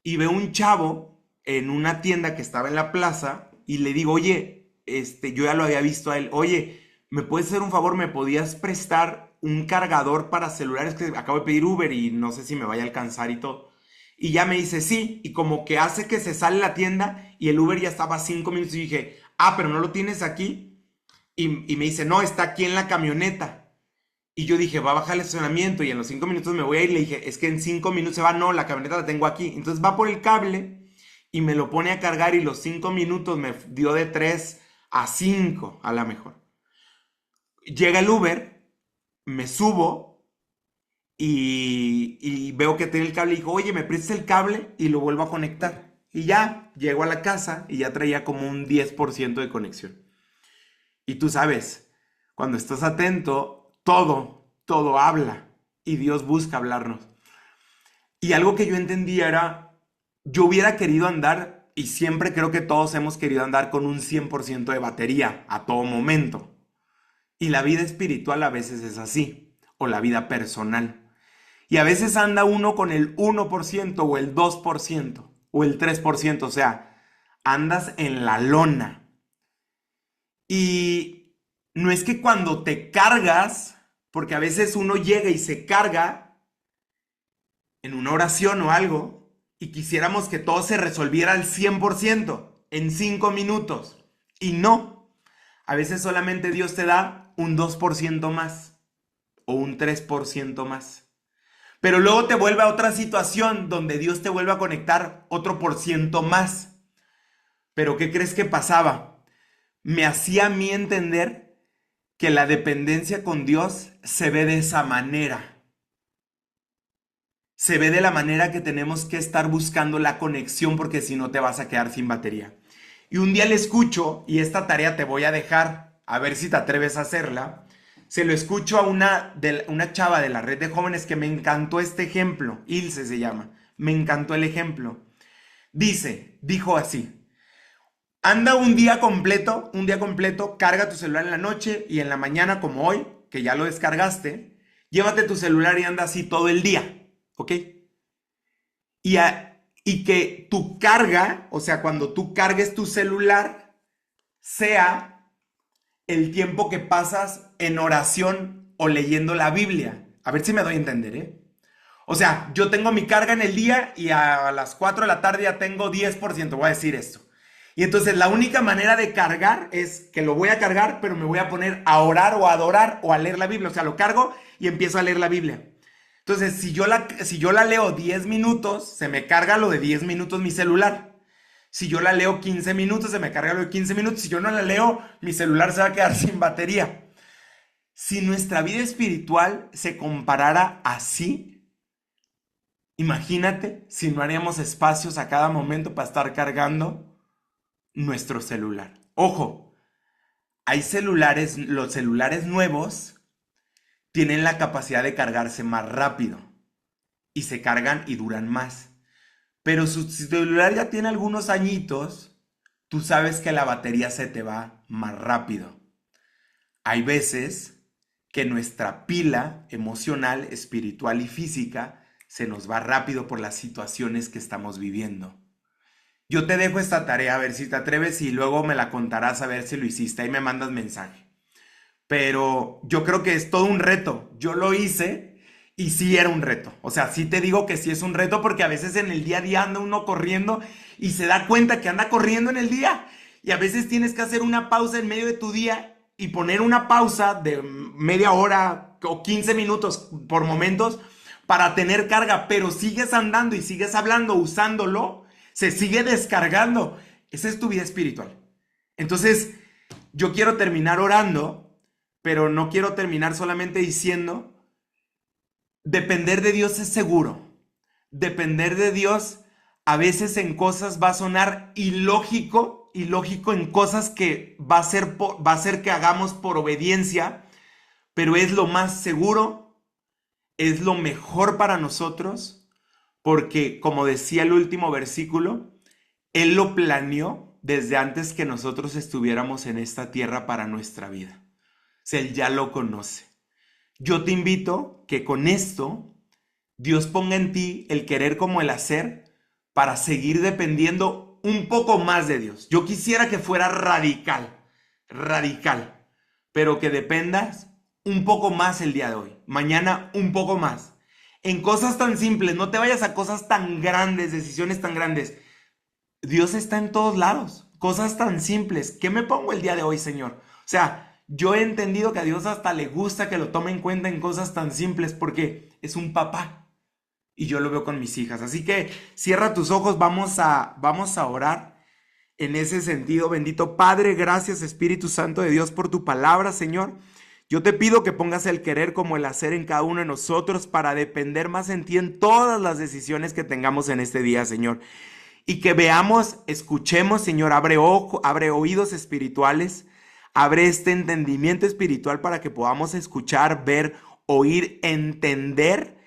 y veo un chavo en una tienda que estaba en la plaza, y le digo, oye, yo ya lo había visto a él, oye, ¿me puedes hacer un favor? ¿Me podías prestar un cargador para celulares que acabo de pedir Uber y no sé si me vaya a alcanzar y todo? Y ya me dice sí, y como que hace que se sale la tienda y el Uber ya estaba a 5 minutos y dije, ah, pero no lo tienes aquí. Y me dice, no, está aquí en la camioneta. Y yo dije, va a bajar el estacionamiento y en los 5 minutos me voy a ir. Le dije, es que en 5 minutos se va, no, la camioneta la tengo aquí. Entonces va por el cable y me lo pone a cargar y los 5 minutos me dio de 3 a 5 a la mejor. Llega el Uber, me subo y veo que tiene el cable y digo, oye, ¿me prestas el cable? Y lo vuelvo a conectar. Y ya, llego a la casa y ya traía como un 10% de conexión. Y tú sabes, cuando estás atento, todo habla y Dios busca hablarnos. Y algo que yo entendía era, yo hubiera querido andar, y siempre creo que todos hemos querido andar con un 100% de batería a todo momento. Y la vida espiritual a veces es así, o la vida personal. Y a veces anda uno con el 1% o el 2% o el 3%, o sea, andas en la lona. Y no es que cuando te cargas, porque a veces uno llega y se carga en una oración o algo, y quisiéramos que todo se resolviera al 100% en 5 minutos. Y no, a veces solamente Dios te da un 2% más o un 3% más. Pero luego te vuelve a otra situación donde Dios te vuelve a conectar otro por ciento más. Pero ¿qué crees que pasaba? Me hacía a mí entender que la dependencia con Dios se ve de esa manera. Se ve de la manera que tenemos que estar buscando la conexión porque si no te vas a quedar sin batería. Y un día le escucho, y esta tarea te voy a dejar, a ver si te atreves a hacerla. Se lo escucho a una chava de la red de jóvenes que me encantó este ejemplo. Ilse se llama. Me encantó el ejemplo. Dijo así. Anda un día completo, carga tu celular en la noche y en la mañana como hoy, que ya lo descargaste, llévate tu celular y anda así todo el día, ¿ok? Y que tu carga, o sea, cuando tú cargues tu celular, sea el tiempo que pasas en oración o leyendo la Biblia. A ver si me doy a entender, ¿eh? O sea, yo tengo mi carga en el día y a las 4 de la tarde ya tengo 10%, voy a decir esto. Y entonces la única manera de cargar es que lo voy a cargar, pero me voy a poner a orar o a adorar o a leer la Biblia. O sea, lo cargo y empiezo a leer la Biblia. Entonces, si yo la leo 10 minutos, se me carga lo de 10 minutos mi celular. Si yo la leo 15 minutos, se me carga lo de 15 minutos. Si yo no la leo, mi celular se va a quedar sin batería. Si nuestra vida espiritual se comparara así, imagínate si no haríamos espacios a cada momento para estar cargando nuestro celular. Ojo, hay celulares, los celulares nuevos tienen la capacidad de cargarse más rápido y se cargan y duran más. Pero si tu celular ya tiene algunos añitos, tú sabes que la batería se te va más rápido. Hay veces que nuestra pila emocional, espiritual y física se nos va rápido por las situaciones que estamos viviendo. Yo te dejo esta tarea a ver si te atreves y luego me la contarás a ver si lo hiciste. Ahí me mandas mensaje. Pero yo creo que es todo un reto. Yo lo hice y sí era un reto. O sea, sí te digo que sí es un reto porque a veces en el día a día anda uno corriendo y se da cuenta que anda corriendo en el día. Y a veces tienes que hacer una pausa en medio de tu día y poner una pausa de media hora o 15 minutos por momentos para tener carga, pero sigues andando y sigues hablando, usándolo, se sigue descargando. Esa es tu vida espiritual. Entonces, yo quiero terminar orando, pero no quiero terminar solamente diciendo, depender de Dios es seguro. Depender de Dios a veces en cosas va a sonar ilógico en cosas que va a ser que hagamos por obediencia, pero es lo más seguro, es lo mejor para nosotros, porque como decía el último versículo, Él lo planeó desde antes que nosotros estuviéramos en esta tierra para nuestra vida. O sea, Él ya lo conoce. Yo te invito que con esto Dios ponga en ti el querer como el hacer para seguir dependiendo un poco más de Dios. Yo quisiera que fuera radical, pero que dependas un poco más el día de hoy, mañana un poco más. En cosas tan simples, no te vayas a cosas tan grandes, decisiones tan grandes. Dios está en todos lados, cosas tan simples. ¿Qué me pongo el día de hoy, Señor? O sea, yo he entendido que a Dios hasta le gusta que lo tome en cuenta en cosas tan simples porque es un papá. Y yo lo veo con mis hijas. Así que cierra tus ojos, vamos a orar en ese sentido. Bendito Padre, gracias Espíritu Santo de Dios por tu palabra, Señor. Yo te pido que pongas el querer como el hacer en cada uno de nosotros para depender más en ti en todas las decisiones que tengamos en este día, Señor. Y que veamos, escuchemos, Señor, abre oídos espirituales, abre este entendimiento espiritual para que podamos escuchar, ver, oír, entender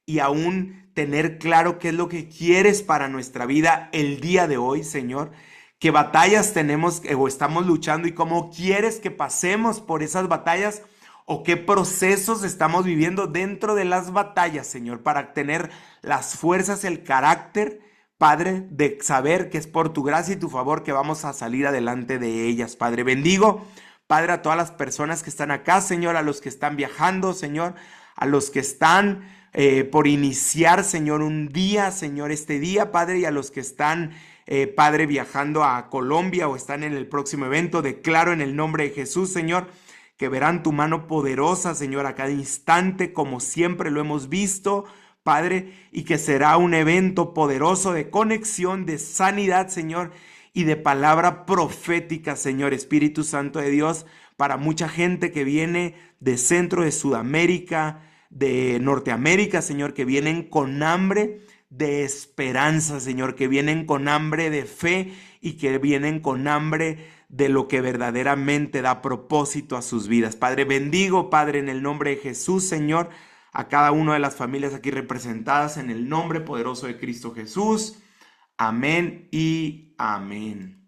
y aún tener claro qué es lo que quieres para nuestra vida el día de hoy, Señor. Qué batallas tenemos o estamos luchando y cómo quieres que pasemos por esas batallas o qué procesos estamos viviendo dentro de las batallas, Señor, para tener las fuerzas, el carácter, Padre, de saber que es por tu gracia y tu favor que vamos a salir adelante de ellas, Padre. Bendigo, Padre, a todas las personas que están acá, Señor, a los que están viajando, Señor, a los que están por iniciar, Señor, un día, Señor, este día, Padre, y a los que están, Padre, viajando a Colombia o están en el próximo evento, declaro en el nombre de Jesús, Señor, que verán tu mano poderosa, Señor, a cada instante, como siempre lo hemos visto, Padre, y que será un evento poderoso de conexión, de sanidad, Señor, y de palabra profética, Señor, Espíritu Santo de Dios, para mucha gente que viene de Centro, de Sudamérica, de Norteamérica, Señor, que vienen con hambre de esperanza, Señor, que vienen con hambre de fe y que vienen con hambre de lo que verdaderamente da propósito a sus vidas. Padre, bendigo, Padre, en el nombre de Jesús, Señor, a cada una de las familias aquí representadas en el nombre poderoso de Cristo Jesús. Amén y amén.